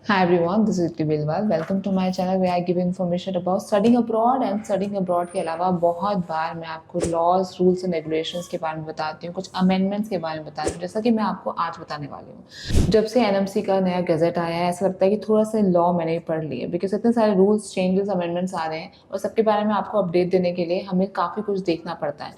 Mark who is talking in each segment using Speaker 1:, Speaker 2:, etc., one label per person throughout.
Speaker 1: Hi everyone, this is Iti Bilwal. Welcome to my channel where I give information about studying abroad and studying abroad के अलावा बहुत बार मैं आपको laws rules and regulations के बारे में बताती हूँ, कुछ अमेंडमेंट्स के बारे में बताती हूँ, जैसा कि मैं आपको आज बताने वाली हूँ। जब से एनएमसी का नया गजट आया है, ऐसा लगता है कि थोड़ा सा लॉ मैंने पढ़ लिए, बिकॉज इतने सारे रूल्स चेंजेस अमेंडमेंट्स आ रहे हैं और सबके बारे में आपको अपडेट देने के लिए हमें काफ़ी कुछ देखना पड़ता है।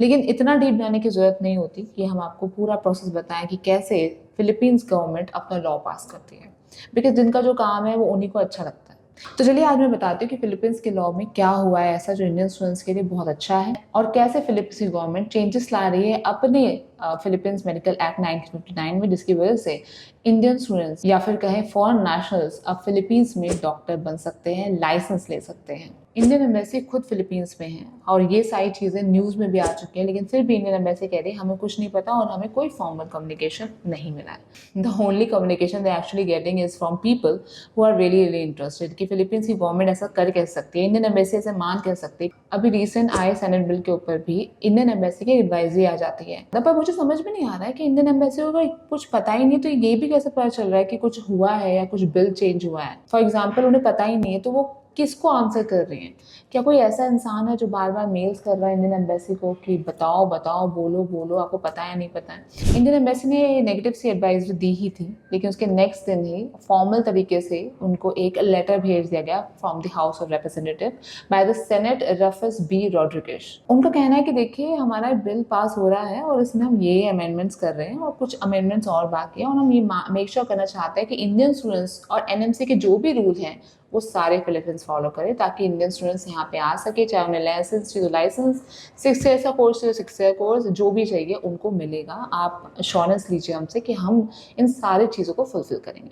Speaker 1: लेकिन इतना डीप जाने की ज़रूरत नहीं होती कि हम आपको पूरा प्रोसेस बताएं कि कैसे फिलीपींस गवर्नमेंट अपना लॉ पास करती है, बिकॉज जिनका जो काम है वो उन्हीं को अच्छा लगता है। तो चलिए आज मैं बताती हूँ कि फिलीपींस के लॉ में क्या हुआ है ऐसा जो इंडियन स्टूडेंट्स के लिए बहुत अच्छा है, और कैसे फिलीपींस की गवर्नमेंट चेंजेस ला रही है अपने फिलीपींस मेडिकल एक्ट 1959 में, जिसकी वजह से इंडियन स्टूडेंट्स या फिर कहें फॉरेन नेशनल्स अब फिलीपींस में डॉक्टर बन सकते हैं, लाइसेंस ले सकते हैं। इंडियन एम्बेसी खुद फिलीपींस में है और ये सारी चीज़ें न्यूज़ में भी आ चुकी हैं, लेकिन फिर भी इंडियन एम्बेसी कह रही है हमें कुछ नहीं पता और हमें कोई फॉर्मल कम्युनिकेशन नहीं मिला है। The only communication they actually getting is from people who are really interested कि फिलीपींस की गवर्नमेंट ऐसा कर कह सकती है, इंडियन एम्बेसी ऐसे मान कह सकती है। अभी रिसेंट आए सेनेट बिल के ऊपर भी इंडियन एम्बेसी की एडवाइजरी आ जाती है, पर मुझे समझ में नहीं आ रहा है कि इंडियन एम्बेसी को कुछ पता ही नहीं तो ये भी कैसे पता चल रहा है कि कुछ हुआ है या कुछ बिल चेंज हुआ है। फॉर एग्जाम्पल उन्हें पता ही नहीं है तो वो किसको आंसर कर रही हैं? क्या कोई ऐसा इंसान है जो बार बार मेल्स कर रहा है इंडियन एम्बेसी को कि बताओ बताओ, बोलो बोलो, आपको पता है नहीं पता है? इंडियन एम्बेसी ने नेगेटिव सी एडवाइजरी दी ही थी, लेकिन उसके नेक्स्ट दिन ही फॉर्मल तरीके से उनको एक लेटर भेज दिया गया from the House of Representative by the Senate Rufus B Rodriguez. उनका कहना है कि देखिए हमारा बिल पास हो रहा है और इसमें हम ये अमेंडमेंट्स कर रहे हैं और कुछ अमेंडमेंट्स और बाकी है, और हम ये मेक श्योर करना चाहते हैं कि इंडियन स्टूडेंट्स और एनएमसी के जो भी रूल हैं वो सारे फिलीपींस फॉलो करें, ताकि इंडियन स्टूडेंट्स यहाँ पे आ सके, चाहे उन्हें लाइसेंस चाहिए तो लाइसेंस, 6 ईयर का कोर्स चाहिए 6 ईयर कोर्स, जो भी चाहिए उनको मिलेगा। आप अश्योरेंस लीजिए हमसे कि हम इन सारी चीज़ों को फुलफिल करेंगे।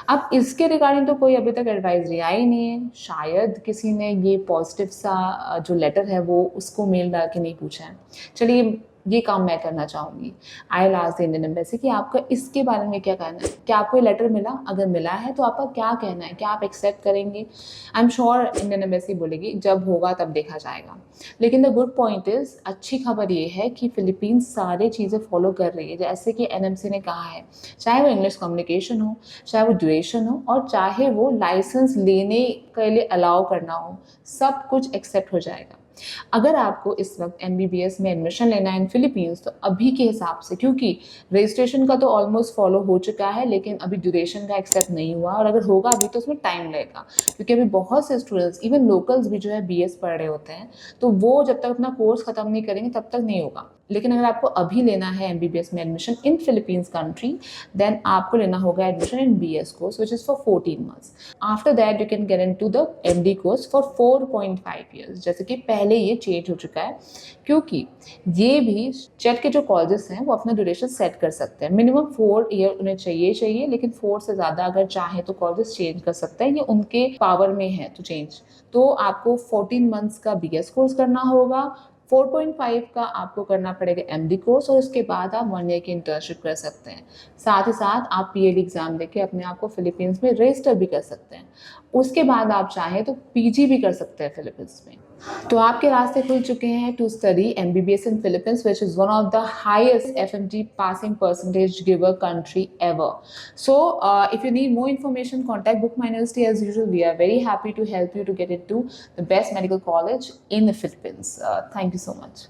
Speaker 1: अब इसके रिगार्डिंग तो कोई अभी तक एडवाइजरी आई नहीं है, शायद किसी ने ये पॉजिटिव सा जो लेटर है वो उसको मेल डाल के नहीं पूछा है। चलिए ये काम मैं करना चाहूँगी। I will ask the Indian embassy कि आपका इसके बारे में क्या कहना है, क्या आपको ये लेटर मिला? अगर मिला है तो आपका क्या कहना है, क्या आप एक्सेप्ट करेंगे? I am sure Indian embassy बोलेगी जब होगा तब देखा जाएगा। लेकिन द गुड पॉइंट इज़, अच्छी खबर ये है कि फिलीपींस सारी चीज़ें फॉलो कर रही है जैसे कि एनएमसी ने कहा है, चाहे वो इंग्लिश कम्युनिकेशन हो, चाहे वो ड्यूरेशन हो, और चाहे वो लाइसेंस लेने के लिए अलाउ करना हो, सब कुछ एक्सेप्ट हो जाएगा। अगर आपको इस वक्त एमबीबीएस में एडमिशन लेना है इन फिलीपींस, तो अभी के हिसाब से, क्योंकि रजिस्ट्रेशन का तो ऑलमोस्ट फॉलो हो चुका है लेकिन अभी ड्यूरेशन का एक्सेप्ट नहीं हुआ, और अगर होगा अभी तो उसमें टाइम लगेगा, क्योंकि अभी बहुत से स्टूडेंट्स, इवन लोकल्स भी जो है बीएस पढ़ रहे होते हैं, तो वो जब तक अपना कोर्स खत्म नहीं करेंगे तब तक नहीं होगा। लेकिन अगर आपको अभी लेना है एमबीबीएस में admission in Philippines country, then आपको लेना होगा admission in BS course which is for 14 months. After that you can get into the MD course for 4.5 years, जैसे कि पहले ये चेंज हो चुका है, क्योंकि ये भी चेट के जो कॉलेजेस हैं वो अपना ड्यूरेशन सेट कर सकते हैं। मिनिमम 4 ईयर उन्हें चाहिए, लेकिन 4 से ज़्यादा अगर चाहे तो कॉलेजेस चेंज कर सकते हैं, ये उनके पावर में है तो चेंज। तो आपको 14 मंथ्स का बीएस कोर्स करना होगा, 4.5 का आपको करना पड़ेगा एमडी कोर्स, और उसके बाद आप 1 ईयर की इंटर्नशिप कर सकते हैं। साथ ही साथ आप पीएडी एग्जाम देके अपने आप को फिलीपींस में रजिस्टर भी कर सकते हैं। उसके बाद आप चाहें तो पीजी भी कर सकते हैं फिलीपींस में। तो आपके रास्ते खुल चुके हैं to study MBBS in Philippines, which is one of the highest FMG passing percentage giver country ever. So if you need more information, contact Book My University as usual. We are very happy to help you to get into the best medical college in the Philippines. Thank you so much.